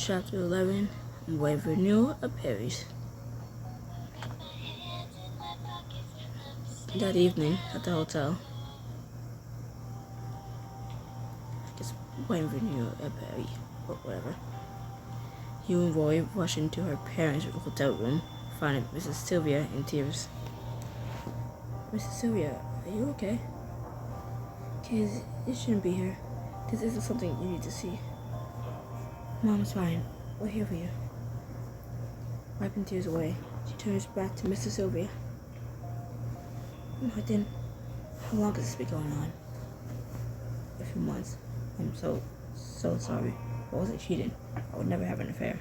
Chapter 11, Bienvenue à Paris. That evening at the hotel, I guess Bienvenue à Paris, or whatever, Hugh and Roy rushed into her parents' hotel room, finding Mrs. Sylvia in tears. Mrs. Sylvia, are you okay? Kids, you shouldn't be here. This isn't something you need to see. Mom's fine. We're here for you. Wiping tears away, she turns back to Mr. Sylvia. Martin, how long has this been going on? A few months. I'm so sorry. I wasn't cheating. I would never have an affair.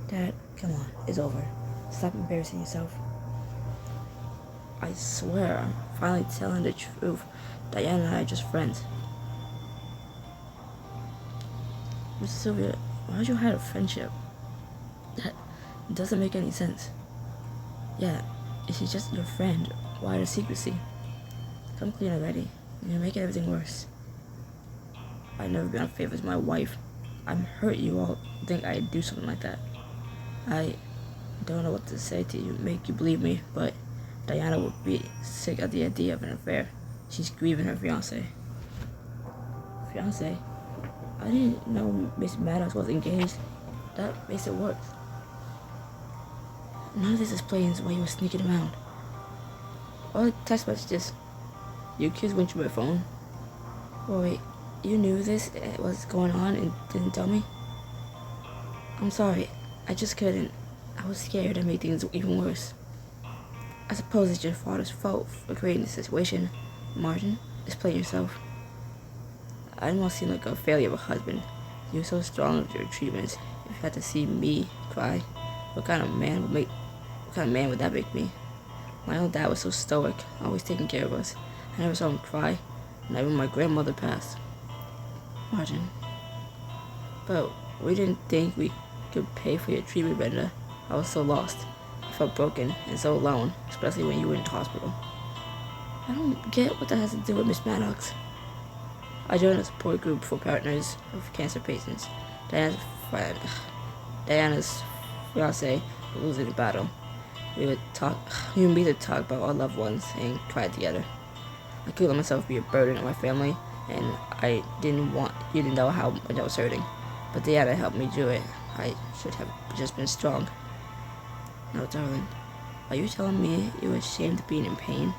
Dad, come on. It's over. Stop embarrassing yourself. I swear, I'm finally telling the truth. Diana and I are just friends. Mr. Sylvia, why'd you hide a friendship? That doesn't make any sense. Yeah, if she's just your friend, why the secrecy? Come clean already. You're making everything worse. I've never been unfaithful to my wife. I'm hurt you all think I'd do something like that. I don't know what to say to you, make you believe me, but Diana would be sick at the idea of an affair. She's grieving her fiancé. Fiancé? I didn't know Miss Maddox was engaged. That makes it worse. None of this explains why you were sneaking around. All the text messages. You kids went to my phone. Wait, you knew this was going on and didn't tell me? I'm sorry. I just couldn't. I was scared and made things even worse. I suppose it's your father's fault for creating this situation. Martin, explain yourself. I didn't want to seem like a failure of a husband. You were so strong with your treatments. If you had to see me cry, what kind of man would that make me? My own dad was so stoic, always taking care of us. I never saw him cry, not even my grandmother passed. Martin. But we didn't think we could pay for your treatment, Brenda. I was so lost. I felt broken and so alone, especially when you were in the hospital. I don't get what that has to do with Miss Maddox. I joined a support group for partners of cancer patients. Diana's fiancé was losing the battle. We would meet to talk about our loved ones and cry together. I couldn't let myself be a burden on my family, and I didn't want you to know how much I was hurting. But Diana helped me do it. I should have just been strong. No, darling, are you telling me you were ashamed of being in pain?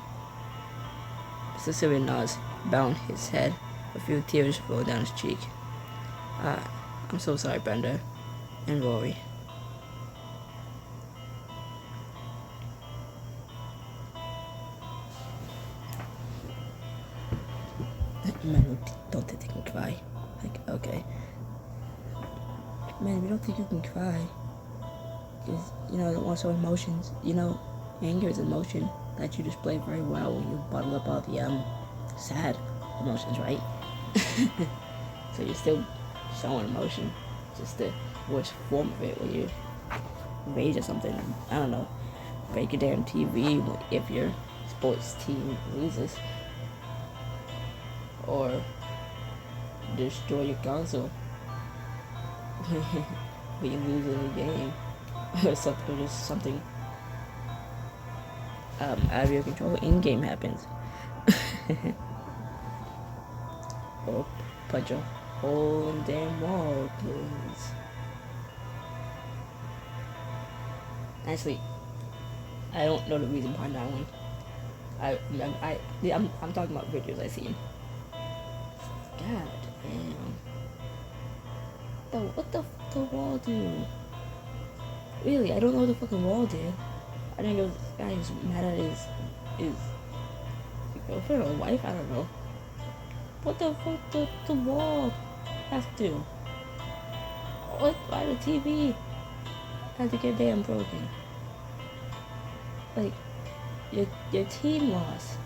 Mr. Sylvia nods, bowing his head, a few tears rolling down his cheek. I'm so sorry, Brenda and Rory. Man, don't think you can cry. Like, okay. Man, we don't think you can cry. Because, you know, don't want to show emotions. You know, anger is an emotion that you display very well when you bottle up all the, sad emotions, right? So you're still showing emotion. Just the worst form of it when you rage or something. I don't know. Break your damn TV if your sports team loses. Or destroy your console when you lose in a game. Or just something out of your control in-game happens. Or punch a hole in the damn wall, please. Actually, I don't know the reason behind that one. I'm talking about videos I've seen. God damn. What the wall do? Really, I don't know what the fucking wall did. I think it was this guy who's mad at his girlfriend or wife, I don't know. What the fuck the wall have to? Why the TV had to get damn broken? Like, your team lost.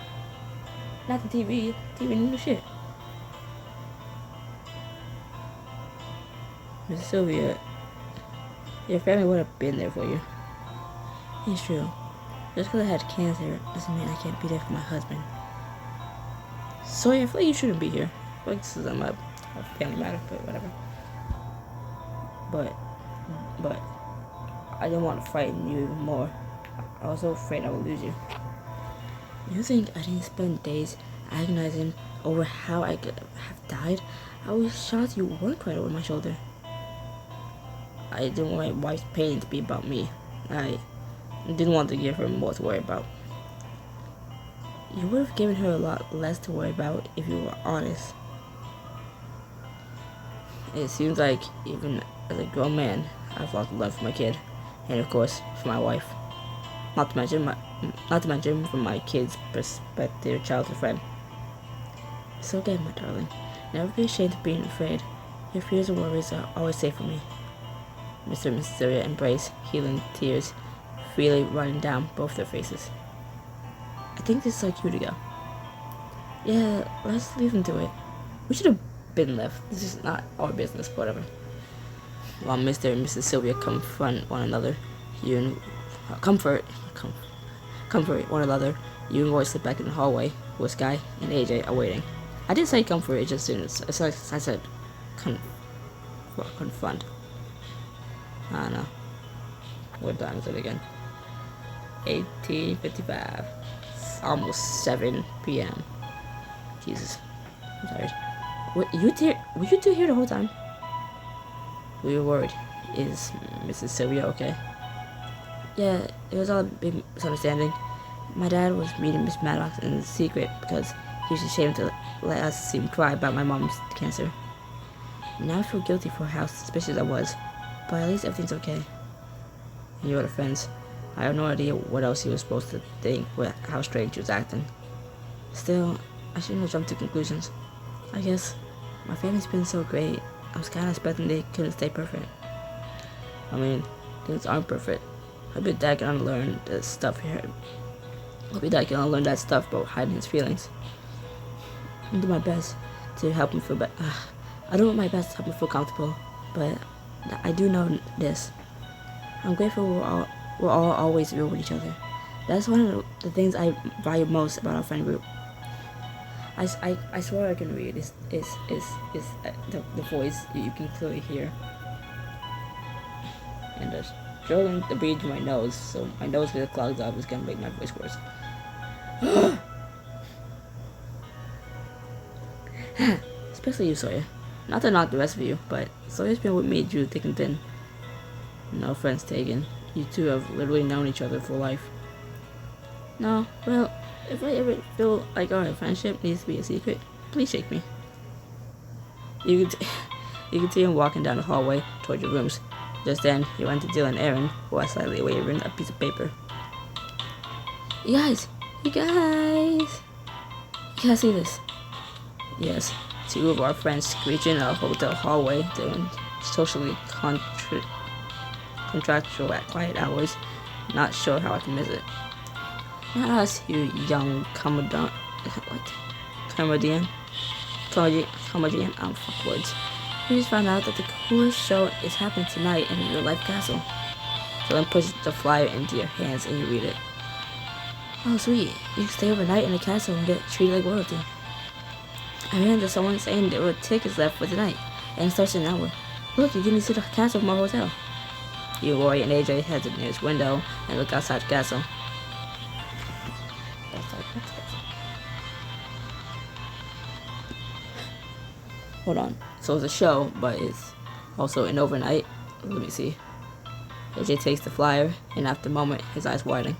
Not the TV. TV knew shit. Miss Sylvia, your family would have been there for you. It's true. Just because I had cancer doesn't mean I can't be there for my husband. Sorry, I feel like you shouldn't be here. Like, this is a family matter, but whatever. but I didn't want to frighten you even more. I was so afraid I would lose you. You think I didn't spend days agonizing over how I could have died? I was shocked you weren't crying over my shoulder. I didn't want my wife's pain to be about me. I didn't want to give her more to worry about. You would have given her a lot less to worry about if you were honest. It seems like even as a grown man, I've lost love for my kid, and of course for my wife. Not to mention from my kid's prospective childhood friend. It's okay, my darling. Never be ashamed of being afraid. Your fears and worries are always safe for me. Mr. and Mrs. Sylvia embraced, healing tears freely running down both their faces. I think this is our cue to go. Yeah, let's leave them to it. We should have been left. This is not our business, whatever. While Mr. and Mrs. Sylvia confront one another, comfort one another, you and Roy sit back in the hallway with Sky and AJ are waiting. I didn't say comfort, it just didn't. It's like I said confront. I don't know. What time is it again? 18:55. It's almost 7 p.m. Jesus. I'm sorry. Were you two here the whole time? We were worried. Is Mrs. Sylvia okay? Yeah, it was all a big misunderstanding. My dad was meeting Miss Maddox in secret because he was ashamed to let us see him cry about my mom's cancer. Now I feel guilty for how suspicious I was, but at least everything's okay. And you other friends, I have no idea what else he was supposed to think with how strange he was acting. Still, I shouldn't have jumped to conclusions. I guess my family's been so great, I was kinda expecting they couldn't stay perfect. I mean, things aren't perfect. I bet Dad can unlearn the stuff here. I bet Dad can unlearn that stuff about hiding his feelings. I'll do my best to help him feel better. I do my best to help him feel comfortable, but I do know this. I'm grateful we're all always real with each other. That's one of the things I value most about our friend group. I swear I can read is the voice you can clearly hear. And struggling to breathe through my nose, so my nose gets clogged up is gonna make my voice worse. Especially you, Sawyer. Not to knock the rest of you, but Sawyer's been with me through thick and thin. No offense taken. You two have literally known each other for life. No, well, if I ever feel like our friendship needs to be a secret, please shake me. You could see him walking down the hallway toward your rooms. Just then, he went to deal an errand while slightly waving a piece of paper. You guys, you gotta see this. Yes, two of our friends screeching in a hotel hallway during socially contractual at quiet hours. Not sure how I can miss it. Not us, you young comedian. I'm fuck words. We just found out that the coolest show is happening tonight in Real Life Castle. So then push the flyer into your hands and you read it. Oh sweet, you can stay overnight in the castle and get treated like royalty. I ran into someone saying there were tickets left for tonight, and it starts in an hour. Look, you can see the castle from our hotel. You, Roy, and AJ head to the nearest window and look outside the castle. Hold on. So it's a show, but it's also an overnight. Let me see. AJ takes the flyer, and after a moment, his eyes widen.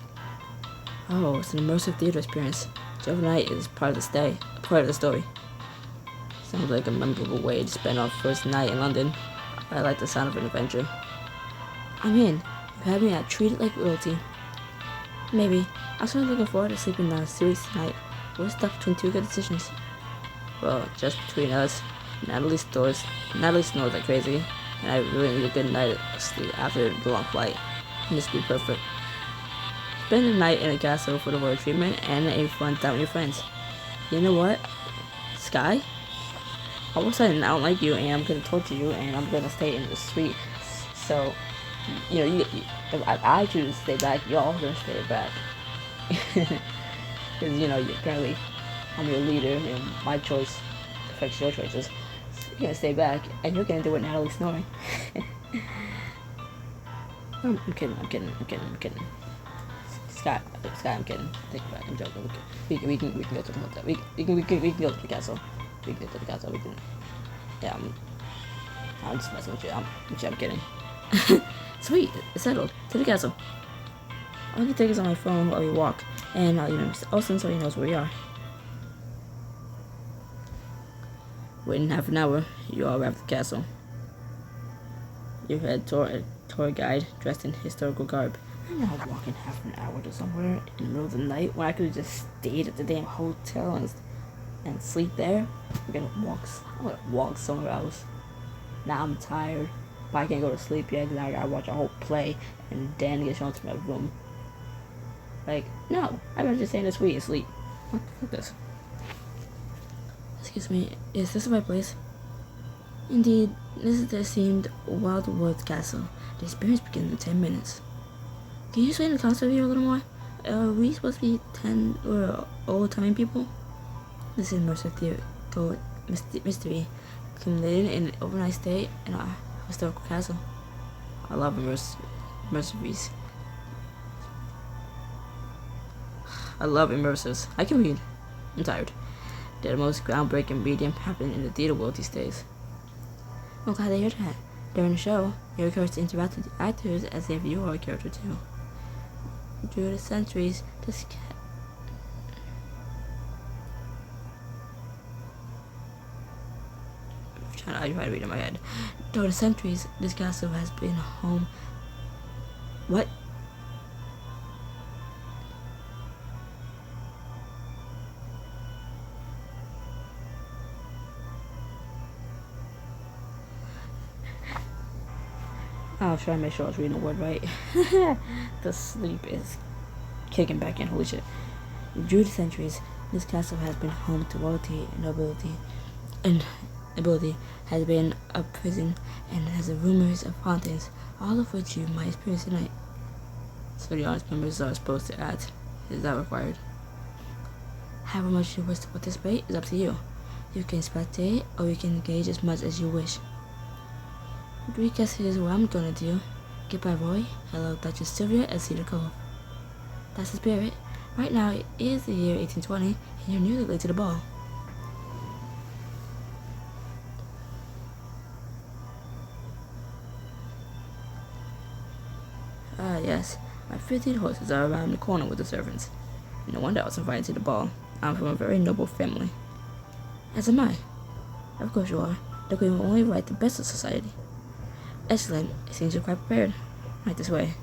Oh, it's an immersive theater experience. The overnight is part of the story. Sounds like a memorable way to spend our first night in London. I like the sound of an adventure. I'm in. You had me at treated like royalty. Maybe. I'm sort of looking forward to sleeping on a series tonight. We're stuck between two good decisions. Well, just between us, Natalie snores like crazy, and I really need a good night of sleep after the long flight. And this would be perfect. Spend the night in a castle for the royal treatment and a fun time with your friends. You know what, Sky? All of a sudden, I don't like you, and I'm gonna torture you, and I'm gonna stay in the suite. So, if I choose to stay back, y'all gonna stay back. Because apparently I'm your leader, and my choice affects your choices. So you're gonna stay back, and you're gonna do what Natalie's snoring. I'm kidding. Scott, I'm kidding. Think about it. I'm joking. We can go to the hotel. We can go to the castle. We can go to the castle. We can. Yeah, I'm just messing with you. I'm kidding. Sweet, it's settled. To the castle. All you take is on my phone while we walk, and I'll even Austin so he knows where we are. Within half an hour, you all arrive at the castle. Your head tour guide dressed in historical garb. I'm not walking half an hour to somewhere in the middle of the night when I could have just stayed at the damn hotel and sleep there. I'm gonna walk somewhere else. Now I'm tired, but I can't go to sleep yet because I gotta watch a whole play and then get shown to my room. Like, no, I'd rather just stay in the suite and sleep. What the fuck this? Excuse me, is this the right place? Indeed, this is the esteemed Wildwood Castle. The experience begins in 10 minutes. Can you explain the concept here a little more? Are we supposed to be 10 or old-timey people? This is immersive theater mystery, accumulated in an overnight stay in a historical castle. I love immersives. I love immersives. I can read. I'm tired. They're the most groundbreaking medium happening in the theater world these days. I'm glad to hear that. During the show, you're encouraged to interact with the actors as if you are a character too. Through the centuries, I try to read in my head. Through the centuries, this castle has been home. What? I was trying to make sure I was reading the word right. The sleep is kicking back in. Holy shit. Through the centuries, this castle has been home to royalty and nobility. And nobility has been a prison and has rumors of hauntings, all of which you might experience tonight. So the audience members are supposed to act. Is that required? However much you wish to participate is up to you. You can spectate or you can engage as much as you wish. Three guesses what I'm gonna do. Goodbye, Roy. Hello, Duchess Sylvia at Cedar Cove. That's the spirit. Right now, it is the year 1820, and you're nearly late to the ball. Yes. My 15 horses are around the corner with the servants. No wonder I was invited to the ball. I'm from a very noble family. As am I. Of course you are. The Queen will only write the best of society. Excellent. It seems you're quite prepared. Right this way.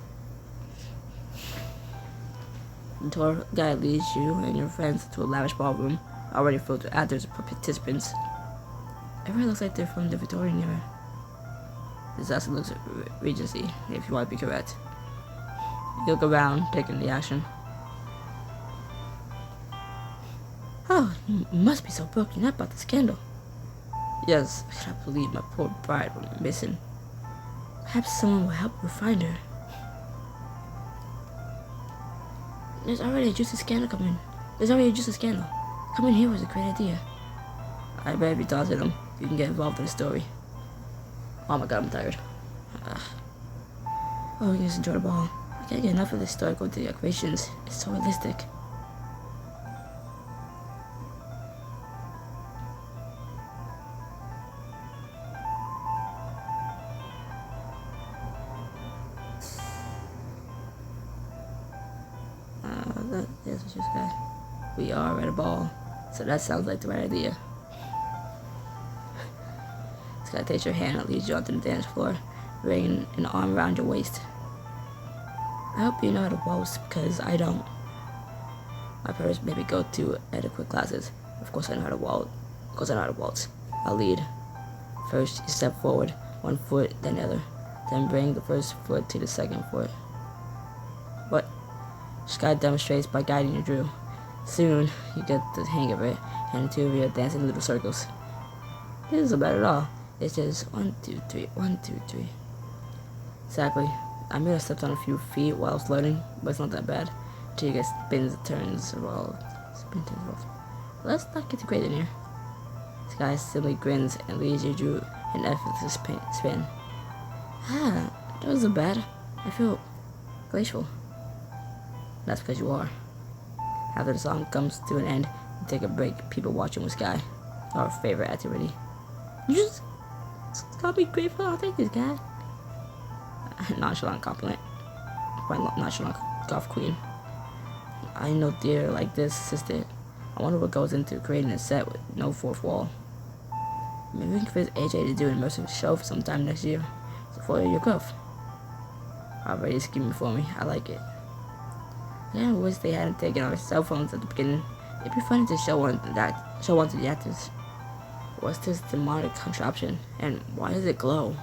The tour guide leads you and your friends to a lavish ballroom, already filled with actors and participants. Everyone looks like they're from the Victorian era. This also looks Regency, if you want to be correct. You look around, taking the action. Oh, you must be so broken up about the scandal. Yes, I cannot believe my poor bride went missing. Perhaps someone will help you find her. There's already a juicy scandal coming. Coming here was a great idea. I bet if you talk to them, you can get involved in the story. Oh my god, I'm tired. Oh, we can just enjoy the ball. I can't get enough of the historical decorations. It's so realistic. Yes, what you said. We are at a ball, so that sounds like the right idea. This guy takes your hand and leads you onto the dance floor, bringing an arm around your waist. I hope you know how to waltz, because I don't. My parents made me go to adequate classes. Of course I know how to waltz. I'll lead. First, you step forward, one foot, then the other. Then bring the first foot to the second foot. What? This guy demonstrates by guiding you through. Soon, you get the hang of it, and the two of you are dancing in little circles. This isn't bad at all. It's just 1, 2, 3, 1, 2, 3. Exactly. I may have stepped on a few feet while I was learning, but it's not that bad. Till you get spins, turns, involved. Let's not get too great in here. This guy simply grins and leads you through an effortless spin. Ah, that wasn't bad. I feel glacial. That's because you are. After the song comes to an end, you take a break, people watching with Sky. Our favorite activity. You just call me grateful, I'll take this guy. Nonchalant compliment. Quite nonchalant golf queen. I know theater like this, sister. I wonder what goes into creating a set with no fourth wall. Maybe we can convince AJ to do an immersive show for sometime next year. So for your growth. Already scheming for me. I like it. I wish they hadn't taken our cell phones at the beginning. It'd be funny to show one to the actors. What's this demonic contraption? And why does it glow?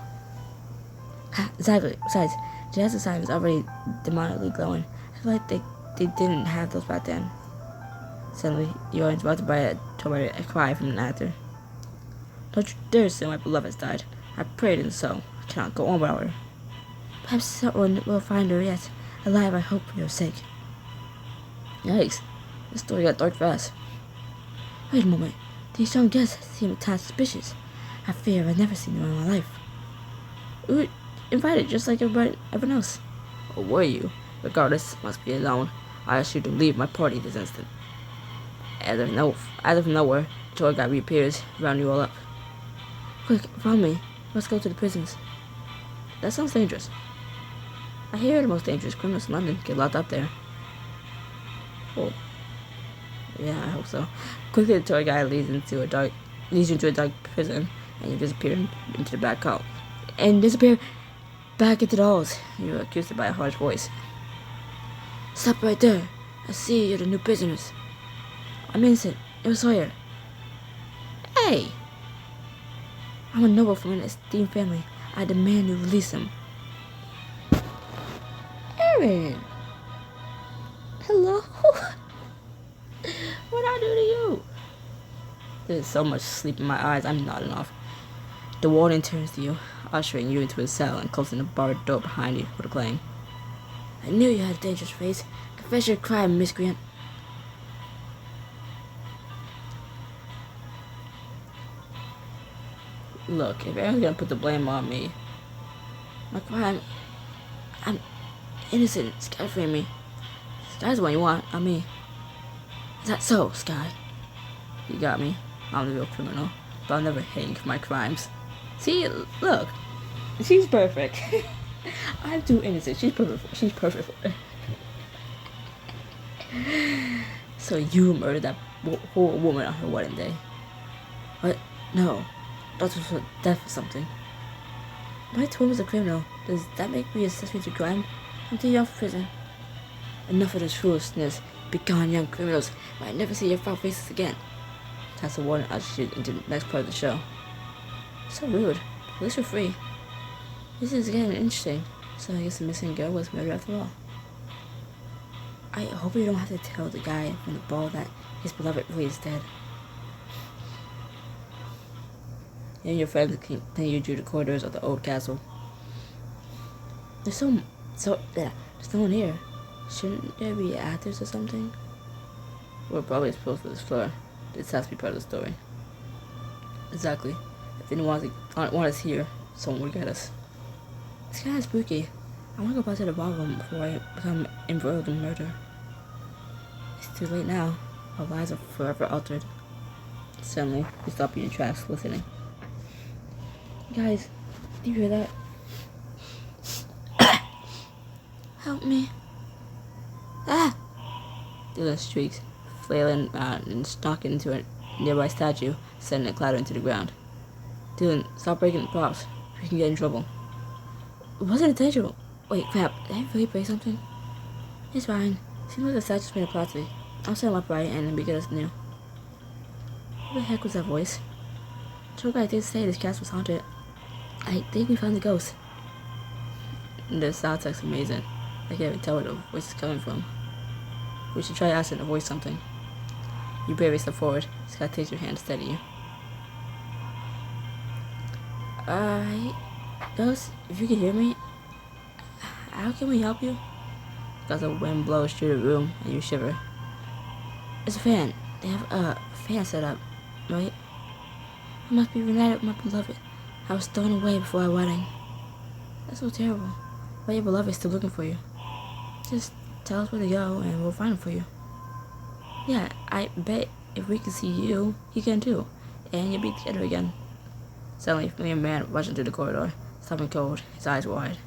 Exactly. Besides, Jazz assignment is already demonically glowing. I feel like they didn't have those back then. Suddenly, you're interrupted by a cry from an actor. Don't you dare say my beloved has died. I prayed and so. I cannot go on without her. Perhaps someone will find her yet. Alive, I hope, for your sake. Yikes. This story got dark fast. Wait a moment. These young guests seem a tad suspicious. I fear I've never seen them in my life. We were invited just like everyone else. Or were you? Regardless, must be alone. I ask you to leave my party this instant. Out of nowhere, the tour guide reappears, rounding you all up. Quick, follow me. Let's go to the prisons. That sounds dangerous. I hear the most dangerous criminals in London get locked up there. Well, yeah, I hope so. Quickly, the tour guide leads you into a dark prison, and you disappear into the back hall. And disappear back into the halls. You are accused by a harsh voice. Stop right there. I see you're the new prisoners. I'm innocent. It was Sawyer. Hey! I'm a noble from an esteemed family. I demand you release him. Aaron! Hello? What'd I do to you? There's so much sleep in my eyes, I'm nodding off. The warden turns to you, ushering you into his cell and closing the barred door behind you with a clang. I knew you had a dangerous face. Confess your crime, miscreant. Look, if Aaron's gonna put the blame on me, my crime, I'm innocent. Sky framed me. Sky's the one you want, not me. Is that so, Sky? You got me. I'm the real criminal, but I'll never hang for my crimes. See, look, she's perfect. I'm too innocent. She's perfect for it. So you murdered that poor woman on her wedding day? What? No. That was death or something. My twin was a criminal. Does that make me accessory to crime? I'm too young for prison. Enough of this foolishness. Begone, young criminals. Might never see your foul faces again. That's the warden ushers you into the next part of the show. So rude. At least we're free. This is getting interesting. So I guess the missing girl was murdered after all. I hope you don't have to tell the guy from the ball that his beloved really is dead. You and your friends continue through the corridors of the old castle. There's no one here. Shouldn't there be actors or something? We're probably supposed to explore. This has to be part of the story. Exactly. If anyone want us here, someone will get us. It's kind of spooky. I want to go back to the ballroom before I become embroiled in murder. It's too late now. Our lives are forever altered. Suddenly, we stop in your tracks, listening. Guys, do you hear that? Help me. Ah! Dylan shrieks, flailing and stalking into a nearby statue, sending it clattering to the ground. Dylan, stop breaking the props. We can get in trouble. It wasn't intentional. Wait, crap. Did I really break something? It's fine. Seems like the statue's made of plastic. I'll set him up right and be good as new. What the heck was that voice? The tour guide did say this castle was haunted. I think we found the ghost. The sound text amazing. I can't even tell where the voice is coming from. We should try asking to voice something. You bravely step forward. Sky takes your hand to steady you. Ghost, if you can hear me, how can we help you? Because the wind blows through the room and you shiver. It's a fan. They have a fan set up, right? I must be reunited with my beloved. I was thrown away before our wedding. That's so terrible. But your beloved is still looking for you. Just tell us where to go and we'll find him for you. Yeah, I bet if we can see you, he can too. And you'll be together again. Suddenly, a familiar man rushing through the corridor, stopping cold, his eyes wide.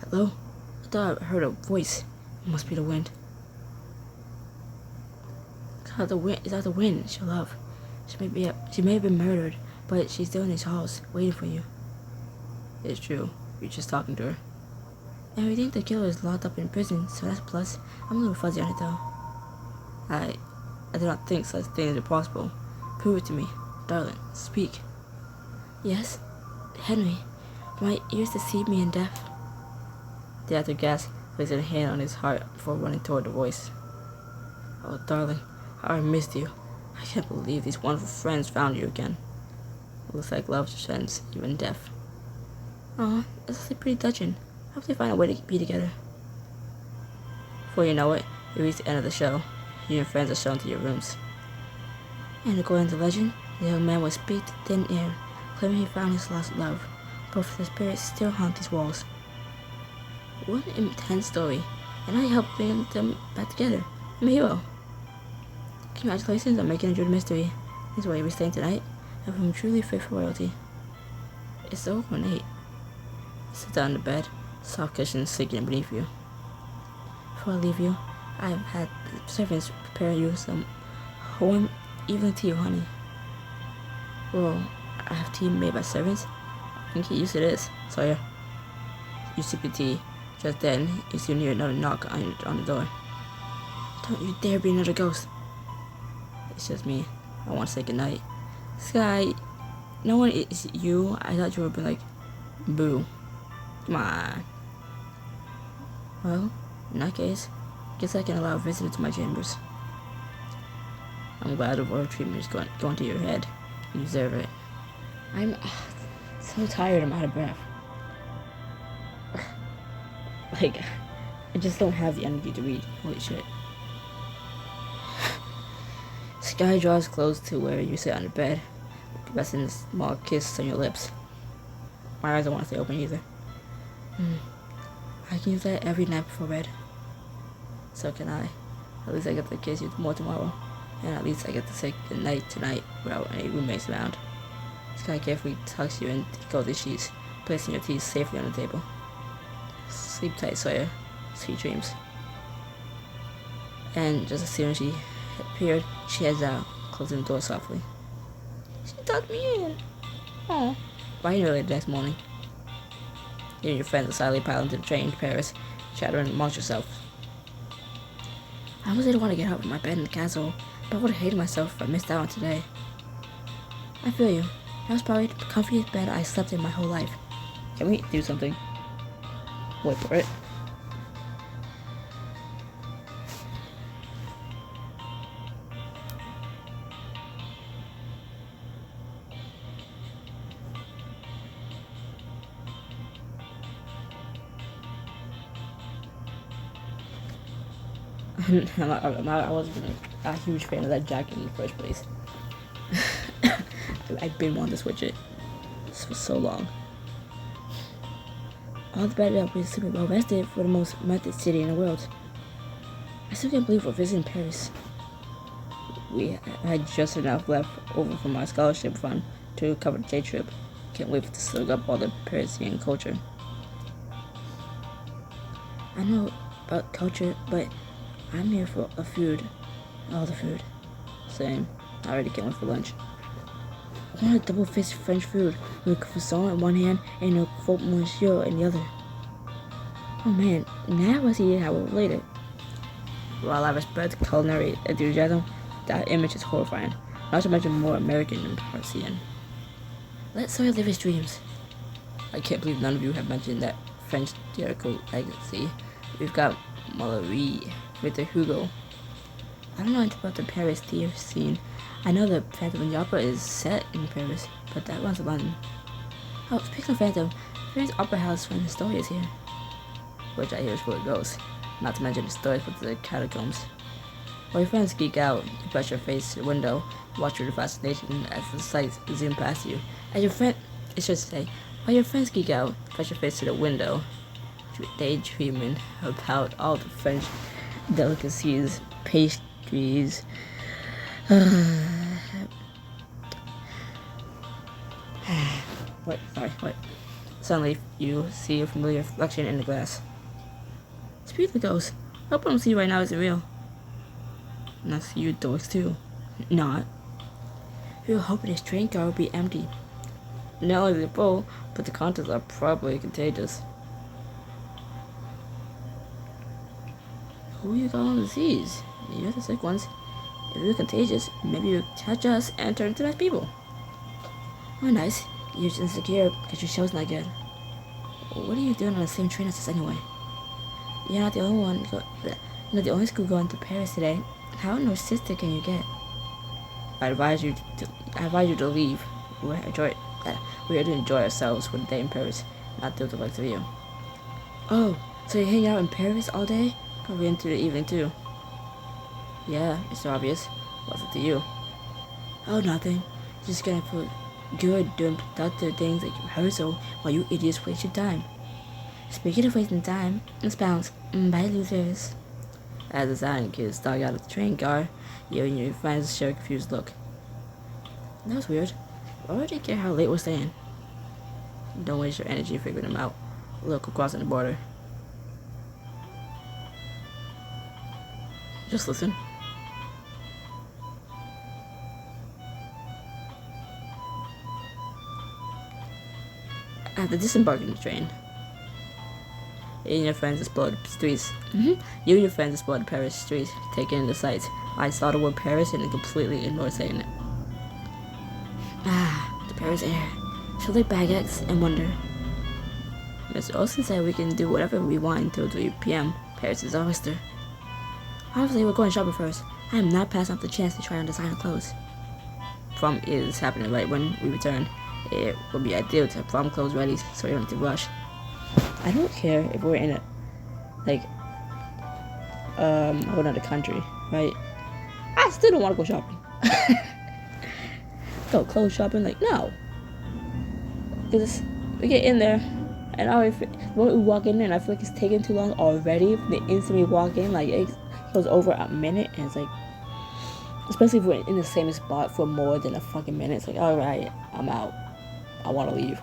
Hello? I thought I heard a voice. It must be the wind. God, the wind is that the wind, your love. She may have been murdered, but she's still in these halls, waiting for you. It's true. You're just talking to her. And we think the killer is locked up in prison, so that's a plus. I'm a little fuzzy on it though. I do not think such things are possible. Prove it to me. Darling, speak. Yes? Henry, my ears deceive me in death. The actor gasped, placing a hand on his heart before running toward the voice. Oh, darling, how I missed you. I can't believe these wonderful friends found you again. It looks like love transcends even death. Aw, that's actually pretty touching. I hope they find a way to be together. Before you know it, you reach the end of the show. You and friends are shown to your rooms. And according to legend, the young man was speak to thin air, claiming he found his lost love. Both of the spirits still haunt these walls. What an intense story, and I helped bring them back together. I'm a hero. Congratulations on making it through the mystery. This is where you'll be staying tonight, and from truly faithful royalty. It's so ornate. Sit down in the bed, soft cushions sinking beneath you. Before I leave you, I have had servants prepare you some warm evening tea, honey. Well, I have tea made by servants. I can get used to this, Sawyer. You sip your tea. Just then, you see near another knock on the door. Don't you dare be another ghost. It's just me. I want to say goodnight. Sky, no one is you. I thought you would be like, boo. Come on. Well, in that case, guess I can allow a visitor to my chambers. I'm glad the royal treatment is going to your head. You deserve it. I'm so tired, I'm out of breath. Like, I just don't have the energy to read. Holy shit. Sky draws close to where you sit on the bed, resting a small kiss on your lips. My eyes don't want to stay open either. I can use that every night before bed. So can I. At least I get to kiss you more tomorrow. And at least I get to say goodnight tonight without any roommates around. Sky carefully tucks you in the cozy sheets, placing your teeth safely on the table. Sleep tight, Sawyer. Sweet dreams. And just as soon as she appeared, she heads out, closing the door softly. She tucked me in. Aw. Bright and early the next morning. You and your friends are silently piling into the train to Paris, chattering amongst yourselves. I always didn't want to get out of my bed in the castle, but I would have hated myself if I missed out on today. I feel you. That was probably the comfiest bed I slept in my whole life. Can we do something? Wait for it. I wasn't a huge fan of that jacket in the first place. I've been wanting to switch it for so long. All the better that we're super well rested for the most method city in the world. I still can't believe we're visiting Paris. We had just enough left over from our scholarship fund to cover the day trip. Can't wait to soak up all the Parisian culture. I know about culture, but I'm here for a food. All the food. Same. I already can't wait for lunch. I want a double-faced French food with a croissant in one hand and a croque monsieur in the other. Oh man, now I see how we're related. While I respect culinary enthusiasm, that image is horrifying. Not to mention more American than Parisian. Let Sawyer live his dreams. I can't believe none of you have mentioned that French theatrical legacy. We've got Mallory, Victor Hugo. I don't know anything about the Paris theater scene. I know the Phantom of the Opera is set in Paris, but that runs to London. Oh, speaking of Phantom, Paris Opera House when the story is here. Which I hear is where it goes. Not to mention the stories with the catacombs. While your friends geek out, you press your face to the window, watch with fascination as the sights zoom past you. As your friend, it's just to say, While your friends geek out, press your face to the window, daydreaming about all the French delicacies, pastries. What? Suddenly, you see a familiar reflection in the glass. Speak the ghost. Hope I don't see you right now isn't real. And I see you dorks too. Not. We were hoping this train car would be empty. Not only is it full, but the contents are probably contagious. Who are you calling disease? You're the sick ones. If you're contagious, maybe you'll catch us and turn into nice people. Oh, nice. You're just insecure because your show's not good. What are you doing on the same train as us anyway? You're not the only one. You're not the only school going to Paris today. How narcissistic can you get? I advise you to leave. We're here to enjoy ourselves for the day in Paris, not do the likes of you. Oh, so you're hanging out in Paris all day? Probably into the evening too. Yeah, it's obvious. What's it to you? Oh, nothing. Just gonna feel good doing productive things like rehearsal while you idiots waste your time. Speaking of wasting time, let's bounce. Bye, losers. As the silent kids dug out of the train car, you and your friends share a confused look. That was weird. Why would they care how late we're staying? Don't waste your energy figuring them out. Look, we're crossing the border. Just listen. After disembarking the train, you and your friends explored the streets. You and your friends explored the Paris streets, taking in the sights. I saw the word Paris and completely ignored saying it. The Paris air. So they baguettes and wonder. Mr. Olsen said we can do whatever we want until 3 p.m. Paris is our oyster. Obviously, we're going shopping first. I am not passing up the chance to try on designer clothes. Prom is happening right when we return. It would be ideal to have prom clothes ready so you don't have to rush. I don't care if we're in a whole other country, right? I still don't want to go shopping. Go clothes shopping, like, no. Because we get in there, and when we walk in there, and I feel like it's taking too long already. The instant we walk in, like, it goes over a minute, and it's like, especially if we're in the same spot for more than a fucking minute, it's like, alright, I'm out. I want to leave.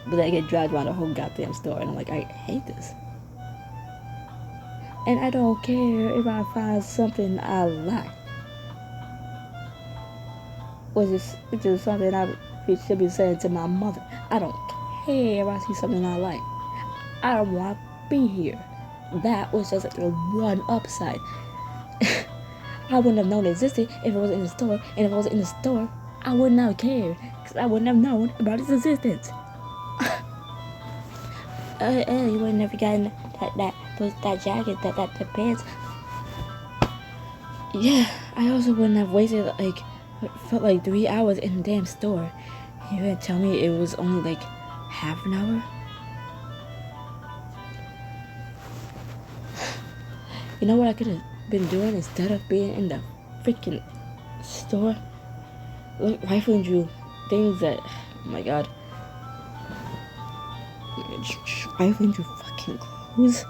But then I get dragged around the whole goddamn store, and I'm like, I hate this. And I don't care if I find something I like. Which is something I should be saying to my mother. I don't care if I see something I like. I don't want to be here. That was just the one upside. I wouldn't have known it existed if it wasn't in the store. And if it wasn't in the store, I wouldn't have cared. Because I wouldn't have known about its existence. You would have never gotten that jacket, that pants. Yeah, I also wouldn't have wasted, felt like 3 hours in the damn store. You gonna tell me it was only, half an hour? You know what I could have been doing instead of being in the freaking store? Rifling through things that, oh my god. Rifling through fucking clothes.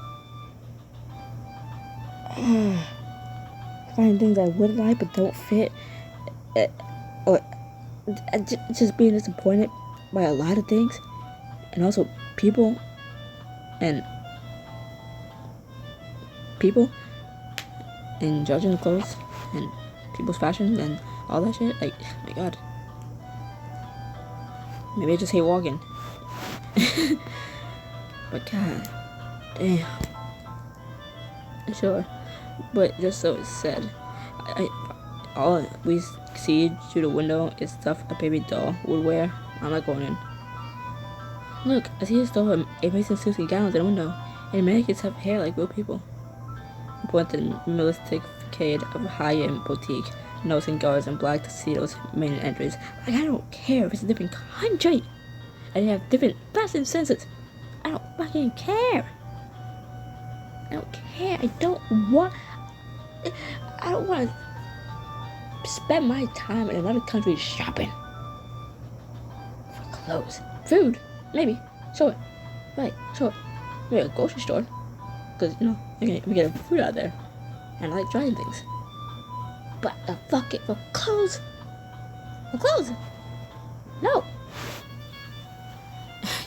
Finding things I would like but don't fit. Or just being disappointed by a lot of things. And also people. And judging the clothes and people's fashion and all that shit. Like, oh my god. Maybe I just hate walking. But god damn. Sure. But just so it's said, all we see through the window is stuff a baby doll would wear. I'm not going in. Look, I see a store with amazing suits and gowns in the window, and mannequins have hair like real people. I point to the minimalistic facade of a high-end boutique, noticing guards in black tuxedos main entries. Like, I don't care if it's a different country, and they have different fashion senses. I don't fucking care. I don't care. I don't want to spend my time in another country shopping for clothes, food, Maybe. Sure. Right, sure. Maybe a grocery store. Because, you know, we get food out there. And I like trying things. But the fucking for clothes. For clothes. No.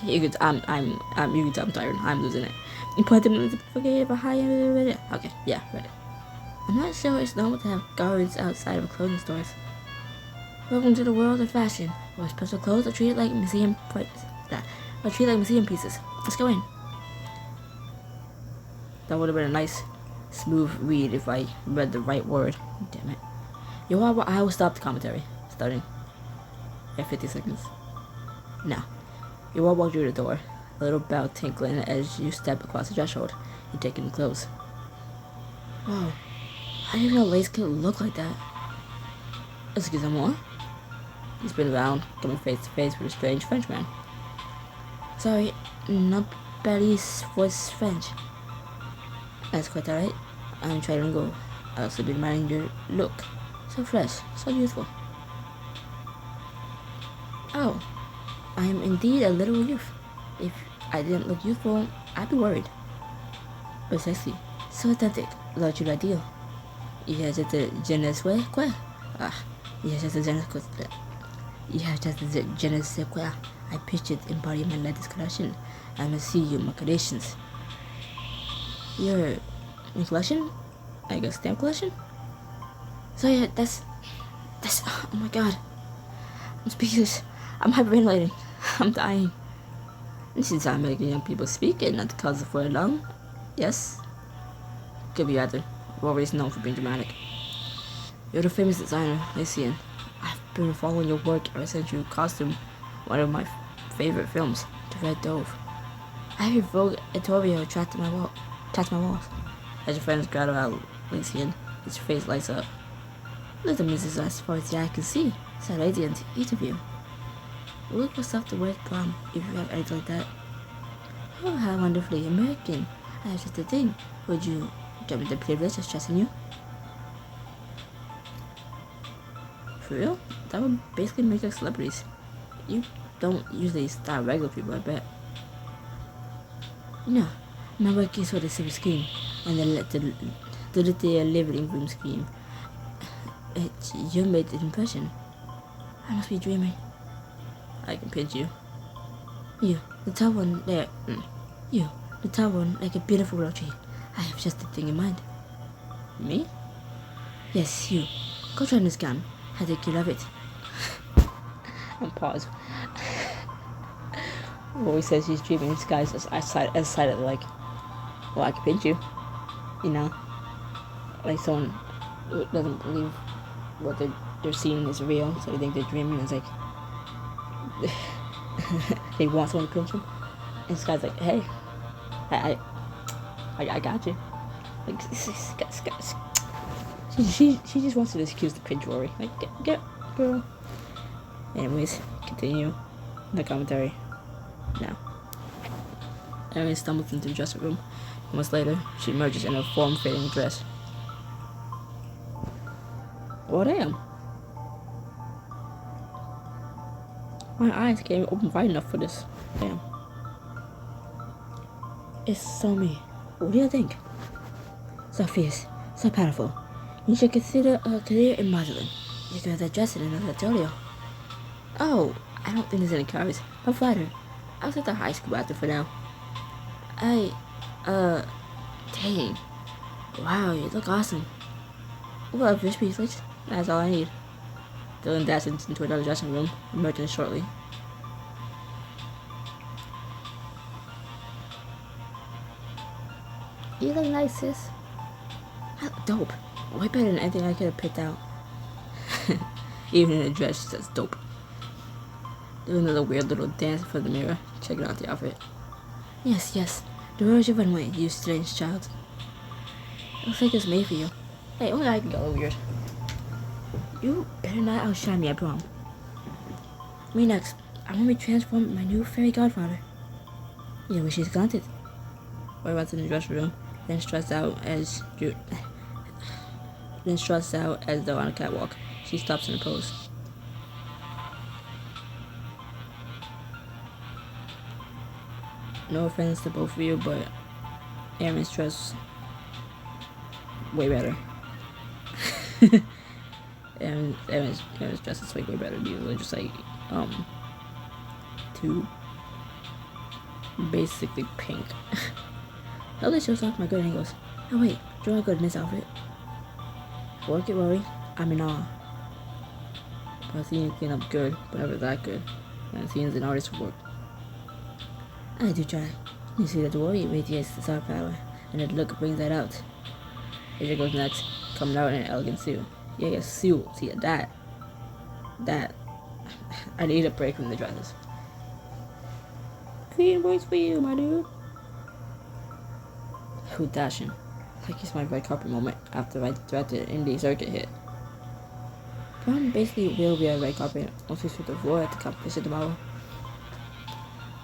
You could, you can tell I'm tired. I'm losing it. You put them in the fucking high. Okay, yeah, ready. I'm not sure it's normal to have guards outside of clothing stores. Welcome to the world of fashion, where special clothes are treated like museum pieces. Let's go in. That would have been a nice, smooth read if I read the right word. Damn it. I will stop the commentary, starting at 50 seconds. Now, you all walk through the door, a little bell tinkling as you step across the threshold. You take in the clothes. Whoa, I didn't know lace could look like that. Excuse me, more? You spin around, coming face to face with a strange Frenchman. Sorry, nobody's voice French. That's quite alright. I'm trying to go. I also been admiring your look. So fresh, so youthful. Oh, I am indeed a little youth. If I didn't look youthful, I'd be worried. But sexy, so authentic, large your ideal. Yeah, just a je ne sais quoi. Yeah, just a je ne sais quoi. Yeah, just a je ne sais quoi. I pictured embodying my latest collection. I must see you, my creations. Your collection? Like a stamp collection? So yeah, that's, oh my god. I'm speechless. I'm hyperventilating. I'm dying. This is time making young people speak and not the cause for it long. Yes. Could be either. Rory is known for being dramatic. You're the famous designer, Lycian. I've been following your work ever since you costumed one of my favorite films, The Red Dove. I have your Vogue editorial tracked my walls. As your friends gather out, Lycian, his face lights up. Little Mrs. as far as the eye can see, so radiant, each of you. Look yourself to wear prom if you have anything like that. Oh, how wonderfully American. I have just a thing. Would you get me the privilege of dressing you? For real? That would basically make us celebrities. You don't usually style regular people, I bet. No, my work is for the civil scheme and the living room scheme. You made the impression. I must be dreaming. I can pinch you. You, the tall one there. You, the tall one like a beautiful willow tree. I have just a thing in mind. Me? Yes, you. Go try this gun. I think you love it. And pause. Rory says she's dreaming. This guy's as like, well, I can pinch you. You know? Like someone who doesn't believe what they're seeing is real, so they think they're dreaming. It's like they want someone to pinch them, and this guy's like, "Hey, I got you." Like, she just wants to excuse the pinch Rory. Like, get girl. Anyways, continue the commentary now. Erin stumbles into the dressing room. Moments later, she emerges in a form-fitting dress. Oh damn. My eyes can't even open wide enough for this. Damn. It's so me. What do you think? So fierce, so powerful. You should consider a career in modeling. You could have that dress in another tutorial. Oh, I don't think there's any cars. I'm flattered. I'll set the high school after for now. Dang. Wow, you look awesome. Well, fish privilege. That's all I need. Dylan dashes into another dressing room, emerging shortly. You look nice, sis. Dope. Way better than anything I could have picked out. Even in a dress, she says dope. Doing another weird little dance in front of the mirror, checking out the outfit. Yes. The road is your runway, you strange child. It looks like it's made for you. Hey, only I can get a little weird. You better not outshine me, I promise. Me next. I want to be transformed into my new fairy godfather. You wish he's granted. Roy runs in the dressing room, then struts out as they're on a catwalk. She stops in a pose. No offense to both of you, but Aaron's dress way better. Aaron's dress is way better. These are just like two basically pink. How they shows off my good angles. Oh wait, do I good in this outfit? Work it, Rory. I'm in awe. I've seen you clean up good, but never that good. I've seen an artist work. I do try. You see that the worry radiates the star power, and the look brings that out. Here goes next, coming out in an elegant suit. Yeah, suit. See that. I need a break from the dresses. Clean voice for you, my dude. Who dashing? Like it's my red carpet moment after the indie circuit hit. Prom basically will be a red carpet once we sweep the floor at the competition tomorrow.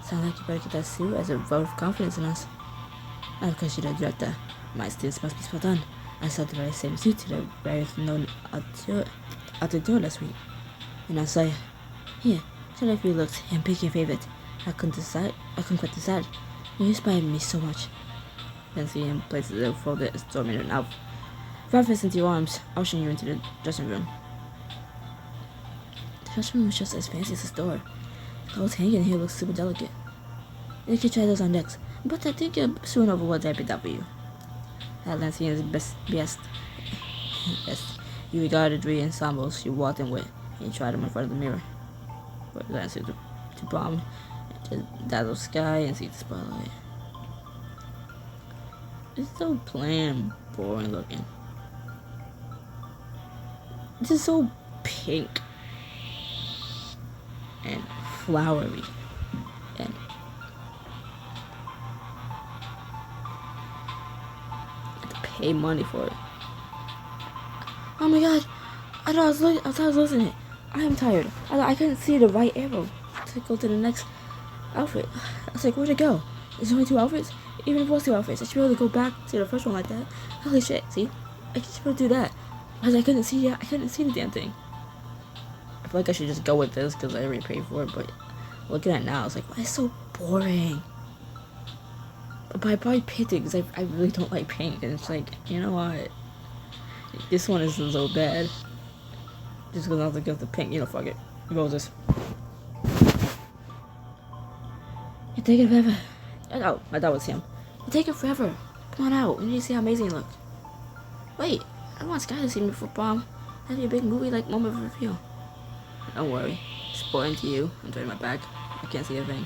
Sound like you better get that suit as a vote of confidence in us. Not because you're the director. My students must be spot on. I saw the very same suit to the very known out the door last week. And I saw, here, tell a few looks and pick your favorite. I couldn't quite decide. You inspired me so much. Then see him places a folded assortment and out. Wrap this into your arms, ushering you into the dressing room. The dressing room is just as fancy as the store. The clothes hanging here look super delicate. You can try those on next, but I think you're soon over what I picked up for you. At Lancian's best. You regarded three ensembles you walked in with, and you tried them in front of the mirror. But Lancian to bomb, to dazzle sky and see the spotlight. It's so plain and boring looking. This is so pink and flowery and I have to pay money for it. Oh my god! I thought I was losing it. I am tired. I couldn't see the right arrow to go to the next outfit. I was like, where'd it go? There's only 2 outfits? Even if it was 2 outfits, I should be able to go back to the first one like that. Holy shit, see? I should be able to do that. Because I couldn't see the damn thing. I feel like I should just go with this because I already paid for it, but looking at it now, it's like, why is it so boring? But I probably picked it because I really don't like pink, and it's like, you know what? This one isn't so bad. Just because I have to get the pink, fuck it. Go with this. You're taking forever. Oh, I thought it was him. You're taking forever. Come on out. We need to see how amazing you look. Wait, I want Sky to see me for prom. That'd be a big movie-like moment of reveal. Don't worry. Spoiling to you. I'm turning my back. I can't see a thing.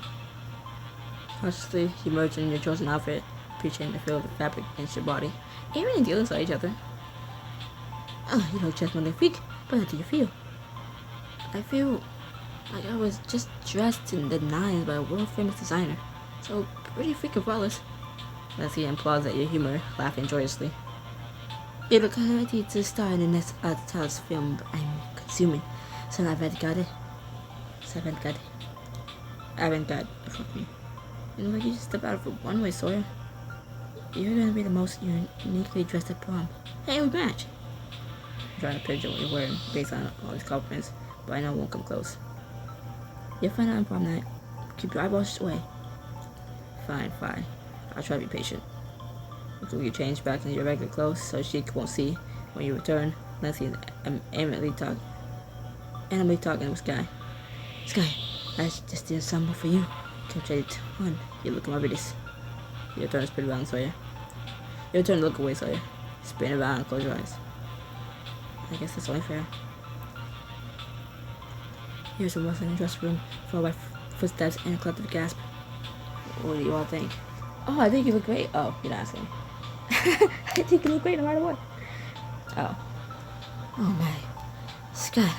Cautiously, you emerge in your chosen outfit, appreciating the feel of the fabric against your body. Aaron and Dylan saw each other. Oh, you look just Monday week, but how do you feel? I feel like I was just dressed in the 9s by a world-famous designer. So, pretty freaking flawless. Leslie applauds at your humor, laughing joyously. You look ready to star in the next art house film I'm consuming. So avant-garde. Avant-garde. Fuck me. You look like you just stepped out of a one-way, Sawyer. You're gonna be the most uniquely dressed at prom. Hey, we match! I'm trying to picture what you're wearing based on all these compliments, but I know it won't come close. You'll find out on prom night. Keep your eyeballs away. Fine. I'll try to be patient. Until you change back into your regular clothes so she won't see when you return. Nancy is animately talking with Sky. Sky, I just did something for you. Tempted one. You look at my videos. Your turn to spin around, Sawyer. Your turn to look away, Sawyer. Spin around and close your eyes. I guess that's only fair. Here's a rustling in the dressing room, followed by footsteps and a collective gasp. What do you all think? Oh, I think you look great. Oh, you're not asking. I think you look great no matter what. Oh. Oh my. Scott,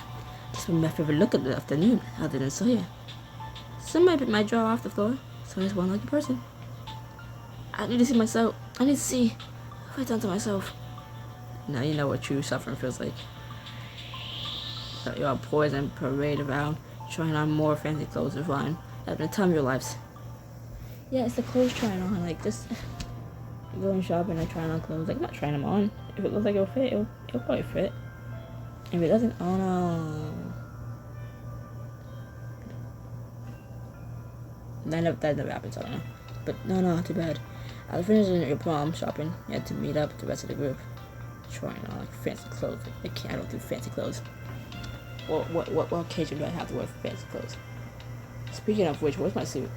this was my favorite look of the afternoon, other than Sawyer. Somebody might draw off the floor. Sawyer's one lucky person. I need to see myself. I need to see what I've done to myself. Now you know what true suffering feels like. So you're all poised and parade around, trying on more fancy clothes to find at the time of your lives. Yeah, it's the clothes trying on, like just going shopping and trying on clothes. Like, I'm not trying them on. If it looks like it'll fit, it'll probably fit. If it doesn't, oh no. That never happens, I don't know. but no, too bad. After finishing your prom shopping, you had to meet up with the rest of the group. Trying on like fancy clothes. I don't do fancy clothes. What occasion do I have to wear fancy clothes? Speaking of which, where's my suit?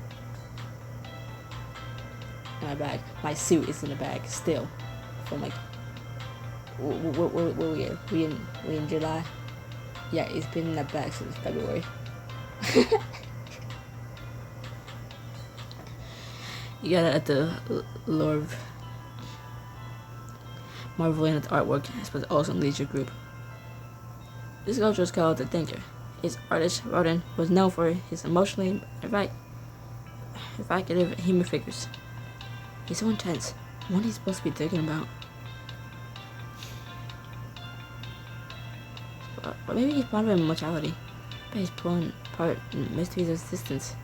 In my bag. My suit is in the bag still. From like, what we in July? Yeah, it's been in that bag since February. You got it at the Louvre. Marveling at the artwork, but also leads your group. This sculpture is called The Thinker. Its artist, Rodin, was known for his emotionally evocative human figures. He's so intense. What he's supposed to be thinking about? Or maybe he's part of immortality. But he's pulling apart mysteries of existence.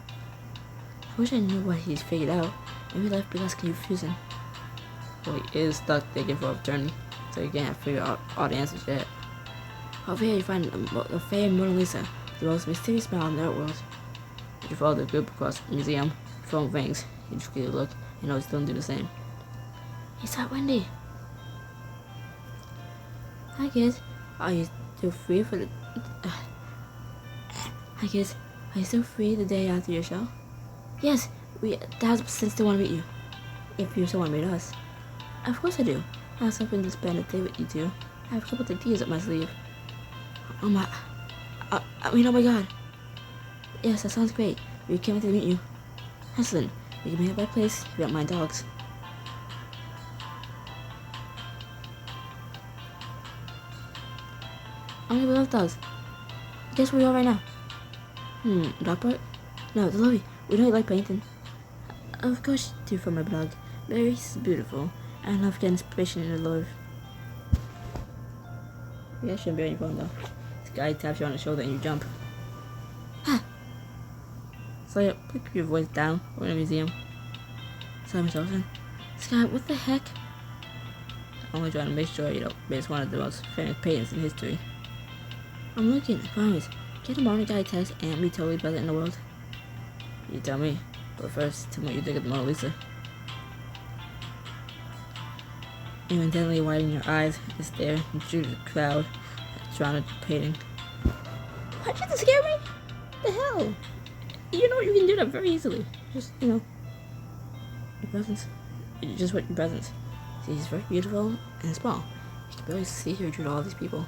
I wish I knew what he's figured out. Maybe life becomes confusing. Well, he is stuck thinking for eternity, so you can't figure out all the answers yet. Over here you find the famed Mona Lisa, the most mysterious smile in the art world. You follow the group across the museum, phone rings, you just get a look, and always don't do the same. It's that Wendy. Hi kids, are you still free for the... Hi kids, are you still free the day after your show? Yes, we 1000% still want to meet you. If you still want to meet us. Of course I do. I have something to spend a day with you two. I have a couple of ideas up my sleeve. Oh my god. Yes, that sounds great. We can't wait to meet you. Excellent. We can meet at my place if you don't mind dogs. We love dogs. Guess where we are right now? Dog park? No, the lobby. We don't like painting. Of course you do from my blog. Mary's beautiful. I love getting inspiration in the Louvre. Yeah, shouldn't be on your phone though. This guy taps you on the shoulder and you jump. Ha! So yeah, put your voice down. We're in a museum. Sorry, Miss Olsen. Scott, what the heck? I'm only trying to make sure you don't miss one of the most famous paintings in history. I'm looking, I promise. Get a modern guy text and be totally better in the world. You tell me. But first, tell me what you think of the Mona Lisa. You intently widen your eyes and stare into the crowd surrounded the painting. Why'd you have to scare me? The hell? You know you can do that very easily. Just, your presence. Just with your presence. See, he's very beautiful and small. You can barely see her through all these people.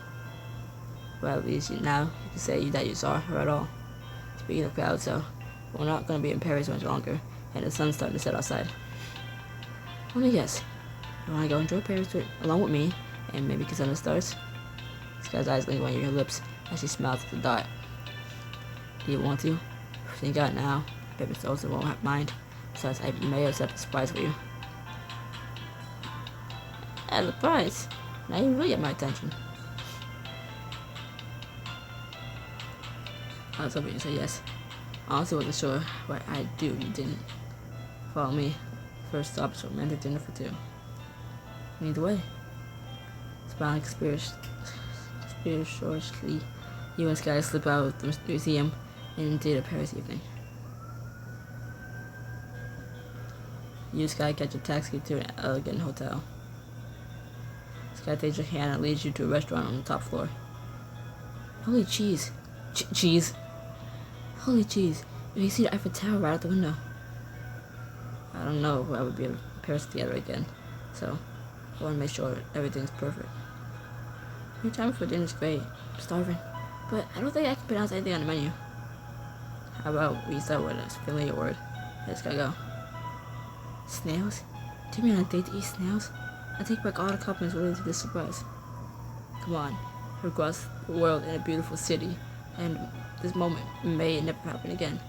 Well, at least now you can say that you saw her at all. Speaking of crowds, so we're not going to be in Paris much longer, and the sun's starting to set outside. Let me guess. You want to go enjoy Paris along with me, and maybe kiss on the stars? This guy's eyes linger on your lips as she smiles at the dot. Do you want to? Think out now. Baby also won't mind. Besides, I may have set a surprise for you. A surprise? Now you really get my attention. I was hoping you'd say yes. I honestly wasn't sure what I'd do if you didn't. Follow me. First stop is romantic dinner for two. Either way. Smiling spiritually, you and Sky slip out of the museum and into the Paris evening. You and Sky catch a taxi to an elegant hotel. Sky takes your hand and leads you to a restaurant on the top floor. Holy cheese. Cheese. Holy cheese. You see the Eiffel Tower right out the window. I don't know if I would be able to Paris together again, so I want to make sure everything's perfect. Your time for dinner is great. I'm starving, but I don't think I can pronounce anything on the menu. How about we start with a familiar word? Let's go. Snails? Take me on a date to eat snails? I take back all the compliments related to this surprise. Come on, we're across the world in a beautiful city, and this moment may never happen again.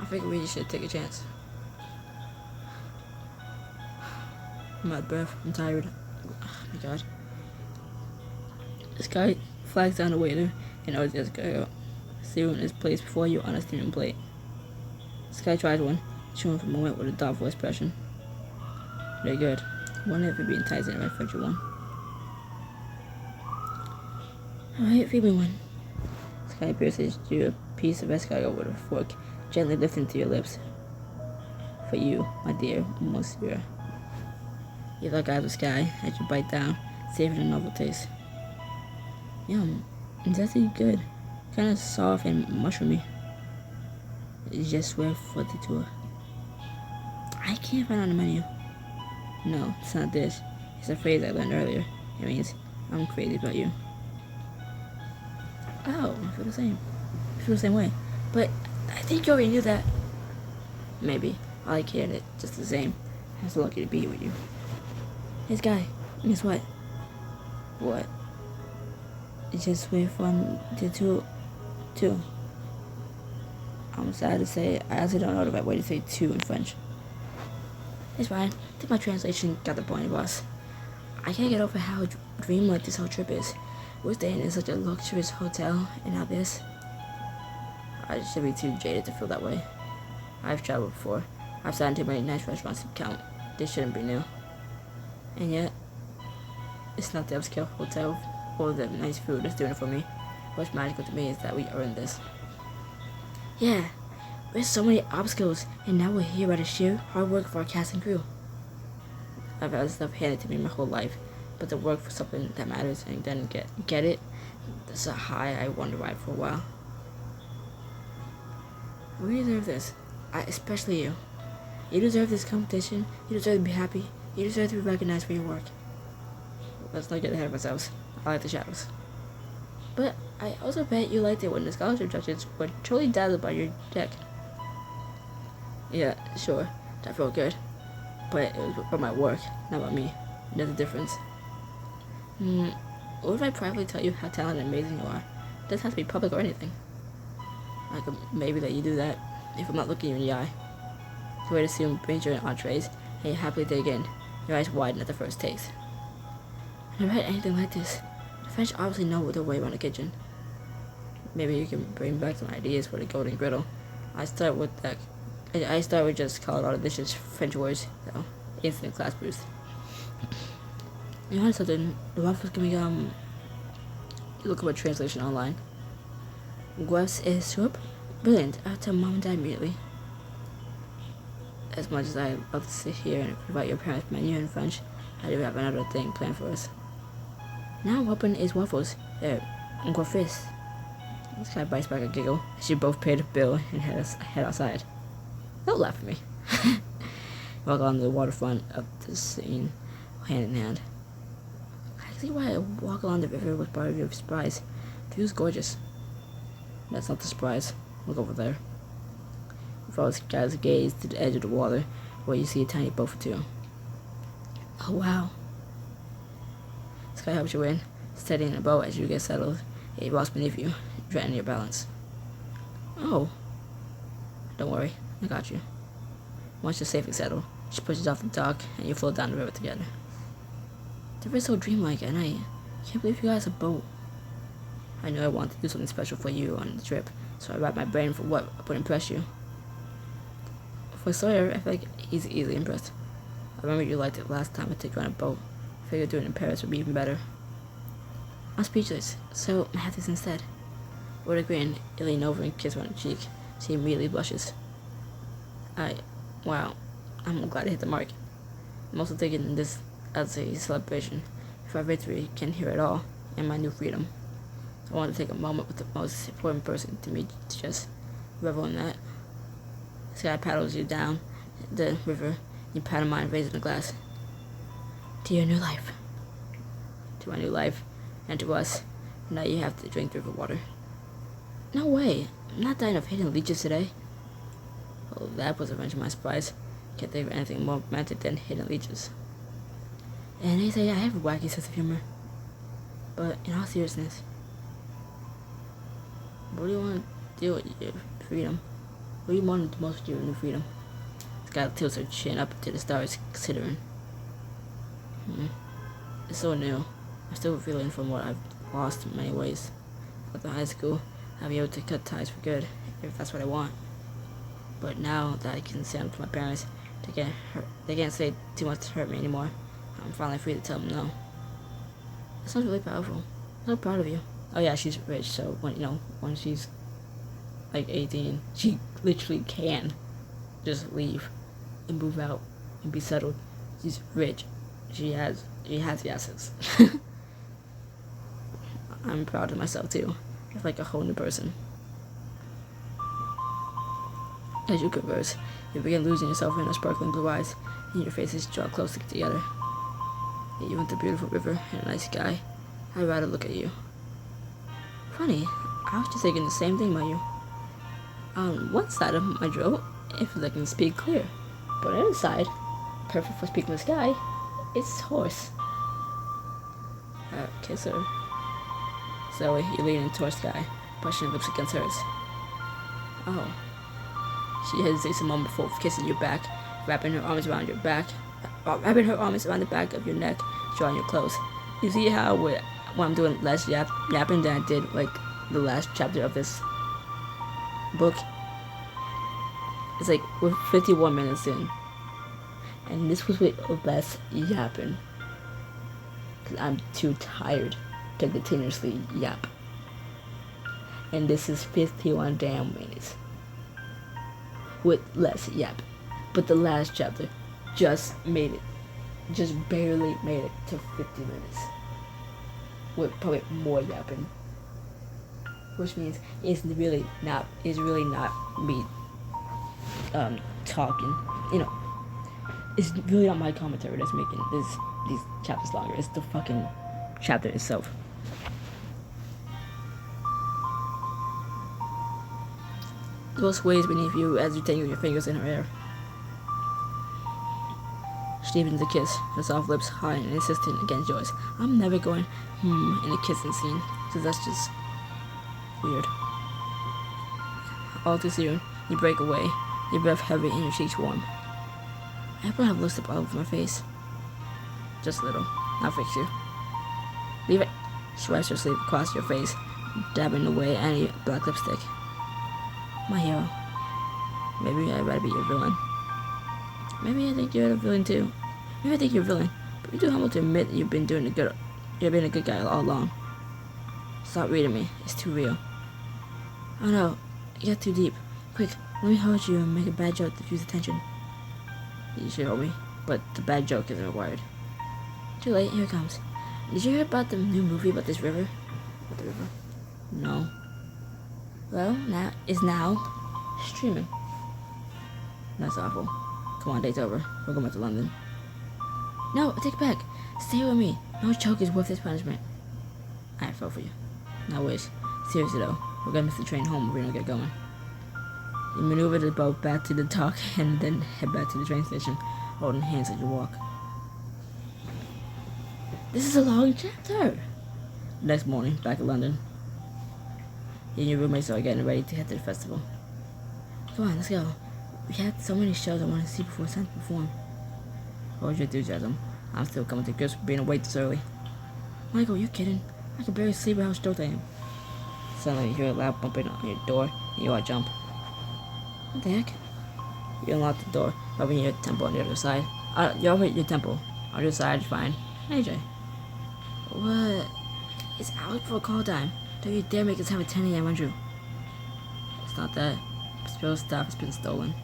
I think we really should take a chance. I'm out of breath. I'm tired. Oh my god. This guy flags down the waiter and orders this guy out. Cereal is placed before you on a steaming plate. This guy tries one, chewing for a moment with a doubtful expression. Very good. I wonder if it'd be enticing if I fed you one. Alright, feed me one. This guy pierces you a piece of escargot with a fork, gently lifting to your lips. for you, my dear monsieur. You look out of the sky as you bite down, savoring a novel taste. Yum, it's actually good. Kind of soft and mushroomy. It's just wait for the tour. I can't find it on the menu. No, it's not this. It's a phrase I learned earlier. It means, I'm crazy about you. Oh, I feel the same. I feel the same way. But I think you already knew that. Maybe. I like hearing it just the same. I'm so lucky to be here with you. Hey, Sky, guess what? What? It's just wait for the two. I'm sad to say, I actually don't know the right way to say two in French. It's fine. I think my translation got the point, boss. I can't get over how dreamlike this whole trip is. We're staying in such a luxurious hotel, and now this. I should be too jaded to feel that way. I've traveled before. I've sat in too many nice restaurants to count. This shouldn't be new. And yet, it's not the upscale hotel or the nice food that's doing it for me. What's magical to me is that we earned this. Yeah, we have so many obstacles, and now we're here by the sheer hard work of our cast and crew. I've had stuff handed to me my whole life, but to work for something that matters and then get it, that's a high I wanted to ride for a while. We deserve this. Especially you. You deserve this competition. You deserve to be happy. You deserve to be recognized for your work. Let's not get ahead of ourselves. I like the shadows. But I also bet you liked it when the scholarship judges were totally dazzled by your deck. Yeah, sure. That felt good. But it was about my work, not about me. There's a difference. What if I privately tell you how talented and amazing you are? It doesn't have to be public or anything. I could maybe let you do that if I'm not looking you in the eye. The way to assume brings you in entrees, and you happily dig in. Your eyes widen at the first taste. I never had anything like this. The French obviously know their way around the kitchen. Maybe you can bring back some ideas for the golden griddle. I start with just Colorado dishes, French words, so instant class boost. You know something? The waffles can be look up a translation online. Guess is soup? Brilliant. I'll tell mom and dad immediately. As much as I love to sit here and provide your parents' menu in French, I do have another thing planned for us. Now I'm hoping it's waffles. Guafis. This guy bites back a giggle as you both pay the bill and head outside. Don't laugh at me. Walk on the waterfront of the scene, hand in hand. I can see why a walk along the river was part of your surprise. The view's gorgeous. That's not the surprise. Look over there. Follow this guy's gaze to the edge of the water, where you see a tiny boat for two. Oh wow. This guy helps you in, steadying the boat as you get settled. It rocks beneath you, threatening your balance. Oh. Don't worry, I got you. Once you're safely settled, she pushes off the dock, and you float down the river together. The river's so dreamlike, and I can't believe you guys have a boat. I knew I wanted to do something special for you on the trip, so I racked my brain for what would impress you. For Sawyer, I feel like he's easily impressed. I remember you liked it last time I took you on a boat. I figured doing it in Paris would be even better. I'm speechless, so I have this instead. With a grin, you lean over and kiss her on the cheek. She immediately blushes. Wow, I'm glad I hit the mark. I'm also taking this as a celebration for our victory, can hear it all, and my new freedom. I want to take a moment with the most important person to me to just revel in that. This guy paddles you down the river, you paddle mine, raising the glass. To your new life. To my new life, and to us. Now you have to drink the river water. No way, I'm not dying of hidden leeches today. Well, that was eventually my surprise. Can't think of anything more romantic than hidden leeches. And they say I have a wacky sense of humor. But in all seriousness, what do you want to do with your freedom? What do you want the most with your new freedom? This guy tilts her chin up to the stars, considering. It's so new. I'm still feeling from what I've lost in many ways. After high school, I'll be able to cut ties for good, if that's what I want. But now that I can stand up to my parents, they can't say too much to hurt me anymore. I'm finally free to tell them no. That sounds really powerful. I'm so proud of you. Oh yeah, she's rich, so when she's like 18, she literally can just leave. and move out and be settled. She's rich. She has the assets. I'm proud of myself too. It's like a whole new person. As you converse, you begin losing yourself in her sparkling blue eyes, and your faces draw closer together. You want a beautiful river and a nice sky. I'd rather look at you. Funny, I was just thinking the same thing about you. On one side of my drill, it feels like I can speak clear, but on the other side, perfect for speaking to the sky, it's hoarse. Kiss her. Zoe, you lean into her sky, brushing your lips against hers. Oh. She hesitates a moment before kissing your back, wrapping her arms around your back, wrapping her arms around the back of your neck, drawing you close. You see how when I'm doing less yapping than I did like the last chapter of this book? It's like we're 51 minutes in, and this was with less yapping, because I'm too tired to continuously yap. And this is 51 damn minutes with less yap. But the last chapter just barely made it to 50 minutes with probably more yapping, which means it's really not me talking. It's really not my commentary that's making these chapters longer. It's the fucking chapter itself. The girl sways beneath you as you tangle your fingers in her hair. She deepens the kiss, her soft lips high and insistent against yours. I'm never going in a kissing scene, because that's just weird. All too soon, you break away, your breath heavy and your cheeks warm. I probably have lipstick all over my face. Just a little. I'll fix you. Leave it. She wipes her sleeve across your face, dabbing away any black lipstick. My hero. Maybe I'd rather be your villain. Maybe I think you're a villain too. Maybe I think you're a villain, but you're too humble to admit that you've been a good guy all along. Stop reading me. It's too real. Oh no, you got too deep. Quick, let me hold you and make a bad joke to diffuse attention. You should hold me, but the bad joke isn't required. Too late, here it comes. Did you hear about the new movie about this river? About the river? No. Well, now streaming. That's awful. Come on, date's over. We're going back to London. No, I take it back. Stay with me. No joke is worth this punishment. I fell for you. Now wish. Seriously though, we're gonna miss the train home if we don't get going. You maneuver the boat back to the dock and then head back to the train station, holding hands as you walk. This is a long chapter. Next morning, back in London. You and your roommates are getting ready to head to the festival. Come on, let's go. We had so many shows I want to see before it's time to perform. What was your enthusiasm? I'm still coming to grips with being awake this early. Michael, you kidding? I can barely sleep with how stoked I am. Suddenly, you hear a loud bumping on your door, and you all jump. What the heck? You unlock the door, rubbing your temple on the other side. You open your temple. On your side, you find AJ. What? It's out for a call time. Don't you dare make us have a 10 a.m. Andrew. It's not that. Spill's stuff has been stolen.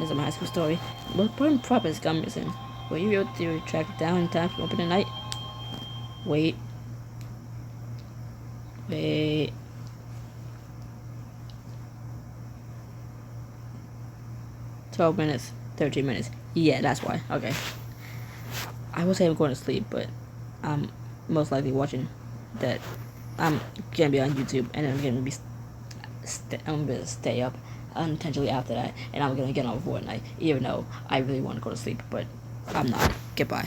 This is my high school story. The most important prop has gone missing. Will you be able to track it down in time for opening night? Wait. 12 minutes. 13 minutes. Yeah, that's why. Okay. I was saying I'm going to sleep, but I'm most likely watching that. I'm gonna be on YouTube, and I'm gonna stay up unintentionally after that, and I'm gonna get on Fortnite, even though I really want to go to sleep, but I'm not. Goodbye.